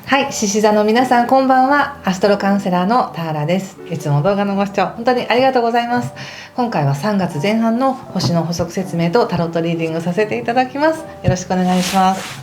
はい、獅子座の皆さんこんばんは。アストロカウンセラーの田原です。いつも動画のご視聴本当にありがとうございます。今回は3月前半の星の補足説明とタロットリーディングさせていただきます。よろしくお願いします。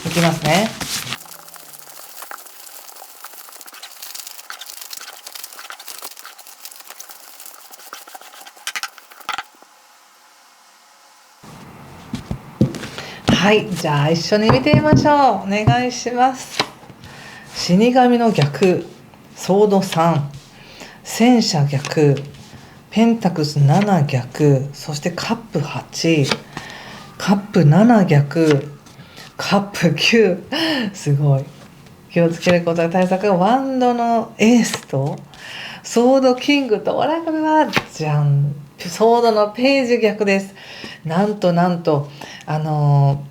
いきますね。はい、じゃあ一緒に見てみましょう。お願いします。死神の逆、ソード3、戦車逆、ペンタクス7逆、そしてカップ8、カップ7逆、カップ9、すごい。気をつけることや対策がワンドのエースとソードキングとオラクルはじゃん、ソードのページ逆です。なんと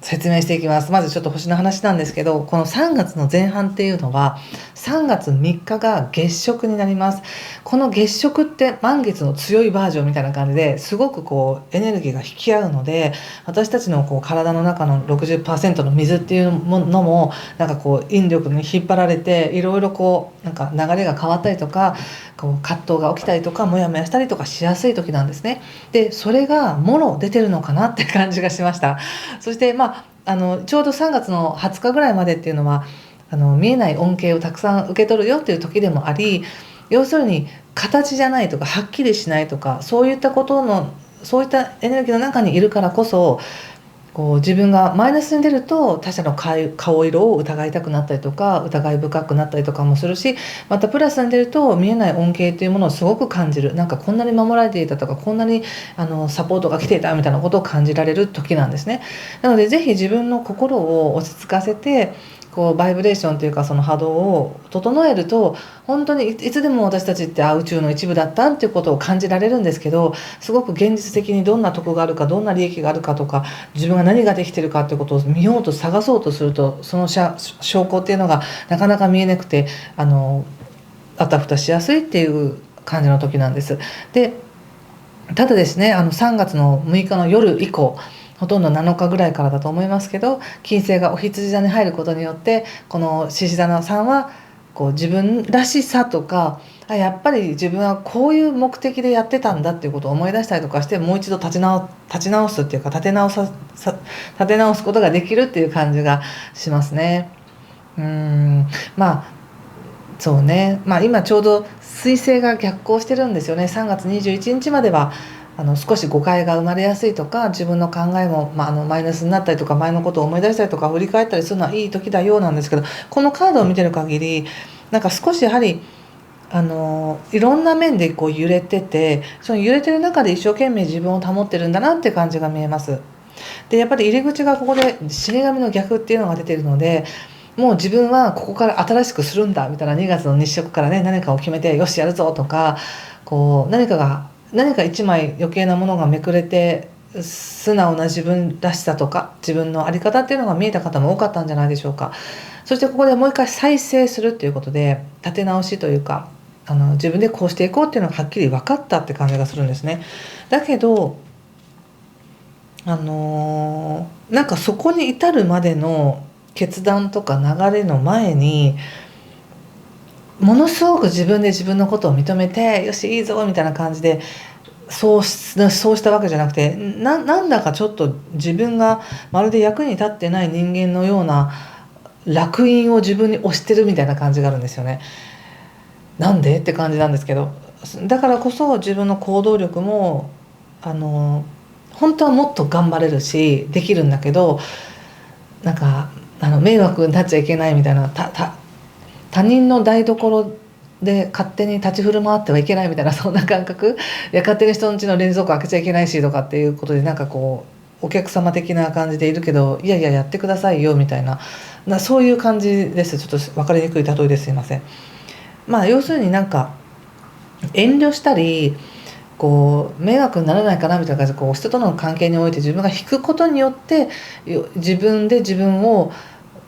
説明していきます。まずちょっと星の話なんですけど、この3月の前半っていうのは3月3日が月食になります。この月食って満月の強いバージョンみたいな感じですごくエネルギーが引き合うので、私たちの体の中の 60% の水っていうのも引力に引っ張られて、いろいろ流れが変わったりとか葛藤が起きたりとかモヤモヤしたりとかしやすい時なんですね。でそれがもろ出てるのかなって感じがしました。そしてちょうど3月の20日ぐらいまでっていうのは見えない恩恵をたくさん受け取るよっていう時でもあり、要するに形じゃないとかはっきりしないとかそういったエネルギーの中にいるからこそ、自分がマイナスに出ると他者の顔色を疑いたくなったりとか疑い深くなったりとかもするし、またプラスに出ると見えない恩恵というものをすごく感じる。こんなに守られていたとかこんなにサポートが来ていたみたいなことを感じられる時なんですね。なのでぜひ自分の心を落ち着かせてバイブレーションというかその波動を整えると、本当にいつでも私たちって宇宙の一部だったっていうことを感じられるんですけど、すごく現実的にどんな得があるかどんな利益があるかとか自分が何ができてるかっていうことを見ようと探そうとすると、その証拠っていうのがなかなか見えなくてあたふたしやすいっていう感じの時なんです。でただですね、3月の6日の夜以降、ほとんど7日ぐらいからだと思いますけど、金星がお羊座に入ることによって、この獅子座さんは自分らしさとか、やっぱり自分はこういう目的でやってたんだっていうことを思い出したりとかして、もう一度立ち直すっていうか立て直すことができるっていう感じがしますね。そうね、今ちょうど水星が逆行してるんですよね。3月21日までは少し誤解が生まれやすいとか、自分の考えも、マイナスになったりとか前のことを思い出したりとか振り返ったりするのはいい時だようなんですけど、このカードを見てる限り少しやはりいろんな面で揺れてて、その揺れてる中で一生懸命自分を保ってるんだなって感じが見えます。でやっぱり入り口がここで死神の逆っていうのが出てるので、もう自分はここから新しくするんだみたいな、2月の日食からね、何かを決めてよしやるぞとか、何か一枚余計なものがめくれて素直な自分らしさとか自分の在り方っていうのが見えた方も多かったんじゃないでしょうか。そしてここでもう一回再生するっていうことで立て直しというか、自分でこうしていこうっていうのがはっきり分かったって感じがするんですね。だけどそこに至るまでの決断とか流れの前に、ものすごく自分で自分のことを認めてよしいいぞみたいな感じでそうしたわけじゃなくて、なんだかちょっと自分がまるで役に立ってない人間のような烙印を自分に押してるみたいな感じがあるんですよね。なんでって感じなんですけど、だからこそ自分の行動力も本当はもっと頑張れるしできるんだけど、迷惑になっちゃいけないみたいな、他人の台所で勝手に立ち振る舞ってはいけないみたいな、そんな感覚。勝手に人の家の冷蔵庫開けちゃいけないしとかっていうことでお客様的な感じでいるけど、いやいややってくださいよみたいな、そういう感じです。ちょっと分かりにくい例えですいません。要するに遠慮したり迷惑にならないかなみたいな感じで人との関係において自分が引くことによって自分で自分を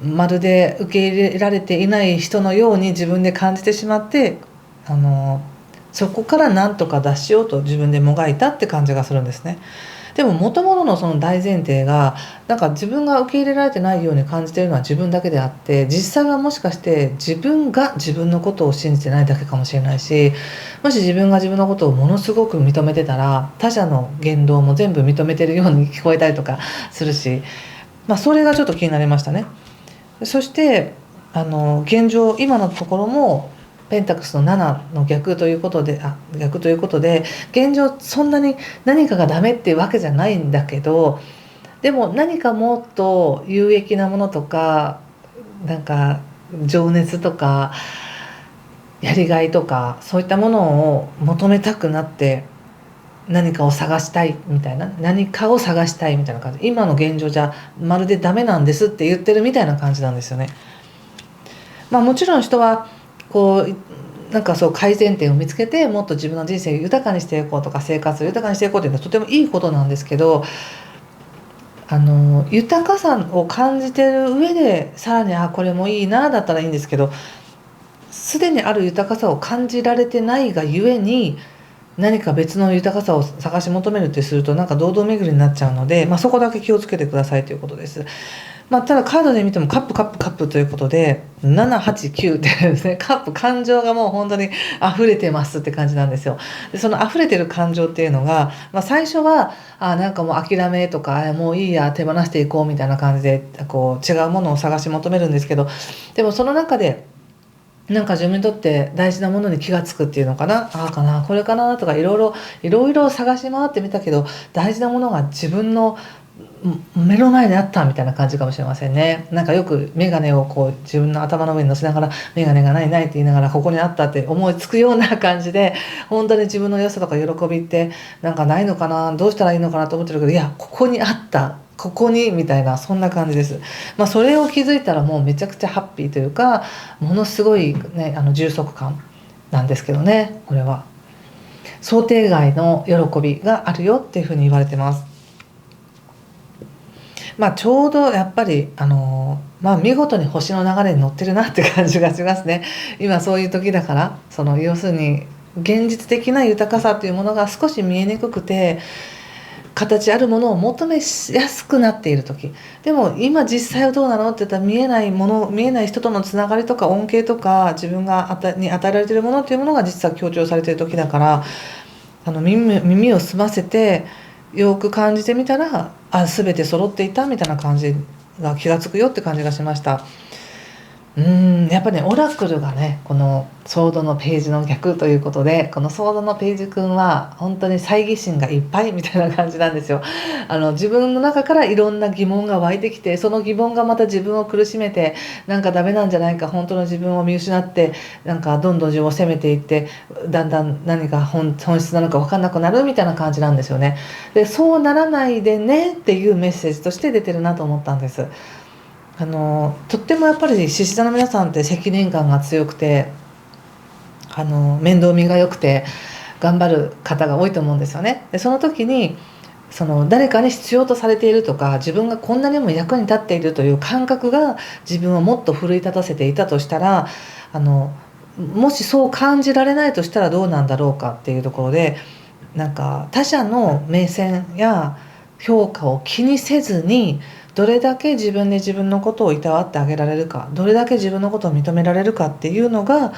まるで受け入れられていない人のように自分で感じてしまって、そこから何とか脱しようと自分でもがいたって感じがするんですね。でも元々のその大前提がなんか自分が受け入れられてないように感じているのは自分だけであって、実際はもしかして自分が自分のことを信じてないだけかもしれないし、もし自分が自分のことをものすごく認めてたら他者の言動も全部認めてるように聞こえたりとかするし、それがちょっと気になりましたね。そして現状今のところもペンタクスの7の逆ということで現状そんなに何かがダメっていうわけじゃないんだけど、でも何かもっと有益なものとかなんか情熱とかやりがいとかそういったものを求めたくなって何かを探したいみたいな、何かを探したいみたいな感じ、今の現状じゃまるでダメなんですって言ってるみたいな感じなんですよね。もちろん人はこうなんかそう改善点を見つけてもっと自分の人生を豊かにしていこうとか生活を豊かにしていこうというのはとてもいいことなんですけど、豊かさを感じてる上でさらにこれもいいなだったらいいんですけど、すでにある豊かさを感じられてないがゆえに何か別の豊かさを探し求めるってするとなんか堂々巡りになっちゃうので、そこだけ気をつけてくださいということです。ただカードで見てもカップカップカップということで789ってですね、カップ感情がもう本当に溢れてますって感じなんですよ。でその溢れてる感情っていうのが、最初はなんかもう諦めとかもういいや手放していこうみたいな感じでこう違うものを探し求めるんですけど、でもその中でなんか自分にとって大事なものに気がつくっていうのかな、かなこれかなとかいろいろ探し回ってみたけど大事なものが自分の目の前にあったみたいな感じかもしれませんね。なんかよく眼鏡をこう自分の頭の上に乗せながら眼鏡がないって言いながらここにあったって思いつくような感じで、本当に自分の良さとか喜びってなんかないのかな、どうしたらいいのかなと思ってるけど、いやここにあった、ここにみたいなそんな感じです。それを気づいたらもうめちゃくちゃハッピーというかものすごいね充足感なんですけどね。これは想定外の喜びがあるよっていうふうに言われてます。ちょうどやっぱり見事に星の流れに乗ってるなって感じがしますね。今そういう時だから、要するに現実的な豊かさというものが少し見えにくくて形あるものを求めやすくなっている時、でも今実際はどうなのって言ったら見えないもの、見えない人とのつながりとか恩恵とか自分がに与えられているものというものが実は強調されている時だから、耳を澄ませてよく感じてみたら全て揃っていたみたいな感じが気がつくよって感じがしました。やっぱりねオラクルがねこのソードのページの逆ということで、このソードのページくんは本当に猜疑心がいっぱいみたいな感じなんですよ。自分の中からいろんな疑問が湧いてきて、その疑問がまた自分を苦しめてなんかダメなんじゃないか、本当の自分を見失ってなんかどんどん自分を責めていってだんだん何が本質なのか分かんなくなるみたいな感じなんですよね。でそうならないでねっていうメッセージとして出てるなと思ったんです。とってもやっぱり獅子座の皆さんって責任感が強くて面倒見が良くて頑張る方が多いと思うんですよね。でその時に誰かに必要とされているとか自分がこんなにも役に立っているという感覚が自分をもっと奮い立たせていたとしたらもしそう感じられないとしたらどうなんだろうかっていうところで、なんか他者の目線や評価を気にせずにどれだけ自分で自分のことをいたわってあげられるか、どれだけ自分のことを認められるかっていうのが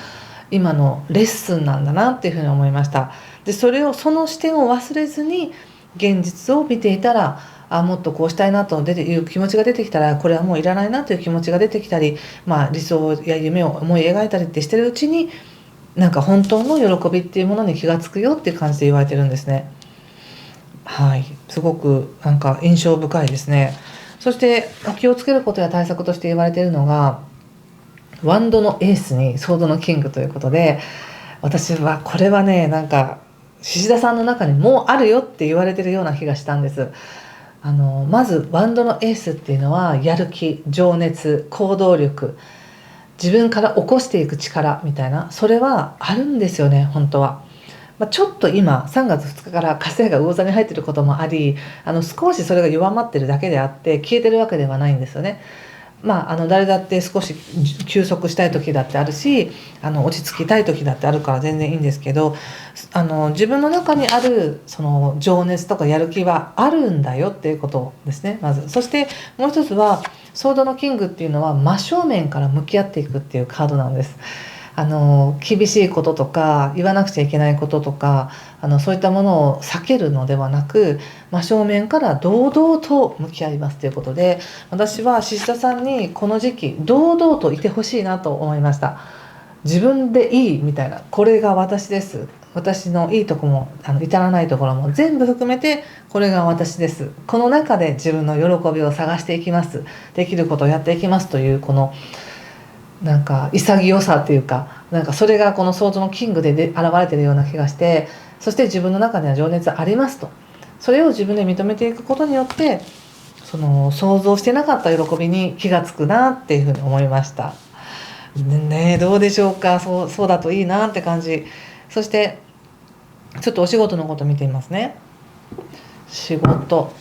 今のレッスンなんだなっていうふうに思いました。でその視点を忘れずに現実を見ていたらもっとこうしたいなという気持ちが出てきたら、これはもういらないなという気持ちが出てきたり、理想や夢を思い描いたりってしてるうちになんか本当の喜びっていうものに気がつくよっていう感じで言われてるんですね。はい、すごくなんか印象深いですね。そして気をつけることや対策として言われているのがワンドのエースにソードのキングということで、私はこれはねなんか獅子座さんの中にもうあるよって言われてるような気がしたんです。まずワンドのエースっていうのはやる気、情熱、行動力、自分から起こしていく力みたいな、それはあるんですよね本当は。ちょっと今3月2日から火星が魚座に入っていることもあり少しそれが弱まってるだけであって消えてるわけではないんですよね。誰だって少し休息したい時だってあるし、落ち着きたい時だってあるから全然いいんですけど、自分の中にあるその情熱とかやる気はあるんだよっていうことですね、まず。そしてもう一つは、ソードのキングっていうのは真正面から向き合っていくっていうカードなんです。厳しいこととか言わなくちゃいけないこととか、そういったものを避けるのではなく、真正面から堂々と向き合いますということで、私はシスタさんにこの時期堂々といてほしいなと思いました。自分でいいみたいな、これが私です、私のいいとこも至らないところも全部含めてこれが私です、この中で自分の喜びを探していきます、できることをやっていきますという、このなんか潔さっていうか、なんかそれがこのソードのキングで現れているような気がして、そして自分の中には情熱ありますと、それを自分で認めていくことによって、その想像してなかった喜びに気がつくなっていうふうに思いました。ねえ、どうでしょうか。そうだといいなって感じ。そしてちょっとお仕事のこと見てみますね。仕事、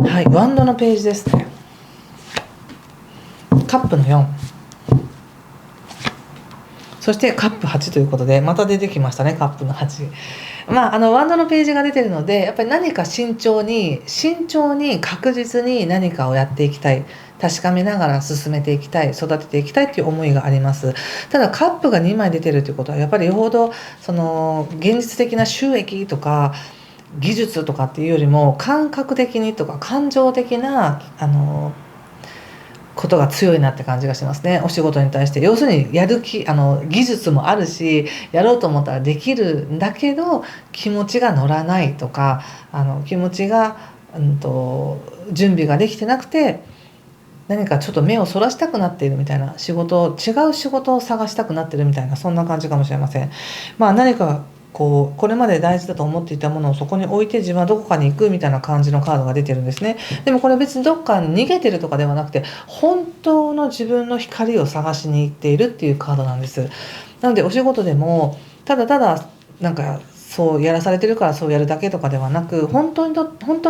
はい、ワンドのページですね。カップの4、そしてカップ8ということで、また出てきましたね、カップの8。ワンドのページが出てるので、やっぱり何か慎重に確実に何かをやっていきたい、確かめながら進めていきたい、育てていきたいっていう思いがあります。ただカップが2枚出てるということは、やっぱりよほどその現実的な収益とか技術とかっていうよりも、感覚的にとか感情的なことが強いなって感じがしますね、お仕事に対して。要するにやる気、技術もあるし、やろうと思ったらできるんだけど気持ちが乗らないとか、気持ちが、準備ができてなくて、何かちょっと目をそらしたくなっているみたいな、違う仕事を探したくなっているみたいな、そんな感じかもしれません。何かこれまで大事だと思っていたものをそこに置いて、自分はどこかに行くみたいな感じのカードが出てるんですね。でもこれ別にどっかに逃げてるとかではなくて、本当の自分の光を探しに行っているっていうカードなんです。なのでお仕事でもただただなんかそうやらされてるからそうやるだけとかではなく、本当に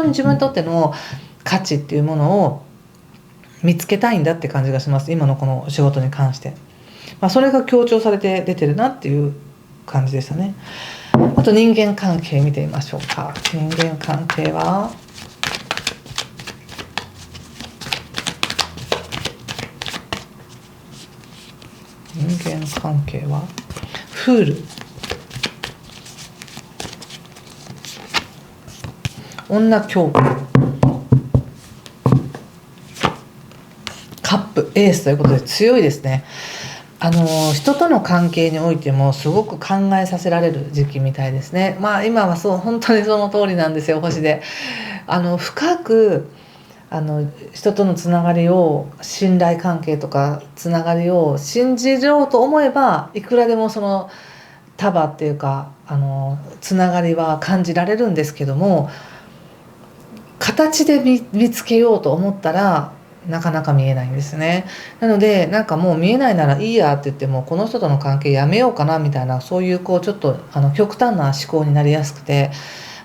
自分にとっての価値っていうものを見つけたいんだって感じがします、今のこの仕事に関して。それが強調されて出てるなっていう感じでしたね。あと人間関係見てみましょうか。人間関係はフール、女教皇、カップ、エースということで強いですね。人との関係においてもすごく考えさせられる時期みたいですね。今は本当にその通りなんですよ、星で。深く人とのつながりを、信頼関係とかつながりを信じようと思えば、いくらでもその束っていうかつながりは感じられるんですけども、形で見つけようと思ったらなかなか見えないんですね。なのでもう見えないならいいやって言っても、この人との関係やめようかなみたいな、そういうちょっと極端な思考になりやすくて、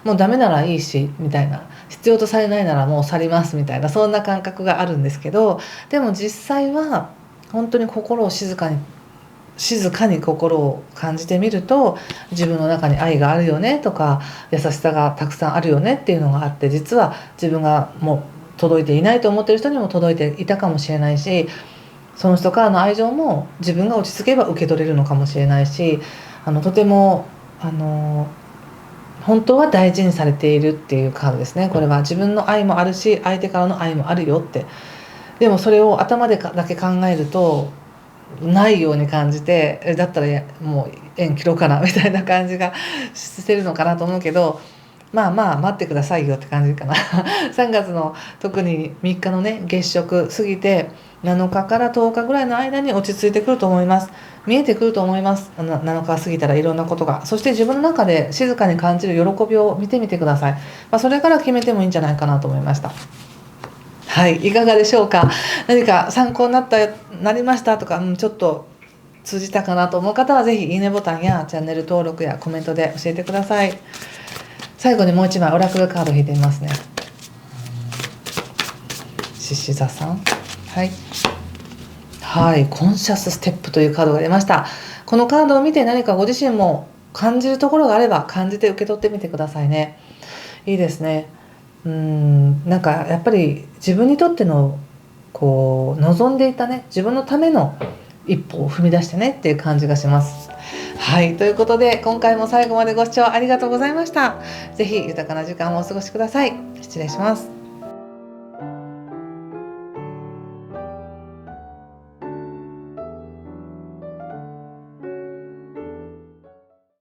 もうダメならいいしみたいな、必要とされないならもう去りますみたいな、そんな感覚があるんですけど、でも実際は本当に心を静かに心を感じてみると、自分の中に愛があるよねとか、優しさがたくさんあるよねっていうのがあって、実は自分がもう届いていないと思ってる人にも届いていたかもしれないし、その人からの愛情も自分が落ち着けば受け取れるのかもしれないし、とても本当は大事にされているっていうカードですね。これは自分の愛もあるし、相手からの愛もあるよって。でもそれを頭でだけ考えるとないように感じて、だったらもう縁切ろうかなみたいな感じがしてるのかなと思うけど、待ってくださいよって感じかな3月の特に3日のね、月食過ぎて7日から10日ぐらいの間に落ち着いてくると思います。見えてくると思います。7日過ぎたらいろんなことが。そして自分の中で静かに感じる喜びを見てみてください。それから決めてもいいんじゃないかなと思いました。はい、いかがでしょうか。何か参考になりましたとか、ちょっと通じたかなと思う方はぜひいいねボタンやチャンネル登録やコメントで教えてください。最後にもう一枚オラクルカード引いてみますね。獅子座さん、はい、コンシャスステップというカードが出ました。このカードを見て何かご自身も感じるところがあれば感じて受け取ってみてくださいね。いいですね。なんかやっぱり自分にとってのこう望んでいたね、自分のための一歩を踏み出してねっていう感じがします。はい、ということで今回も最後までご視聴ありがとうございました。ぜひ豊かな時間をお過ごしください。失礼します。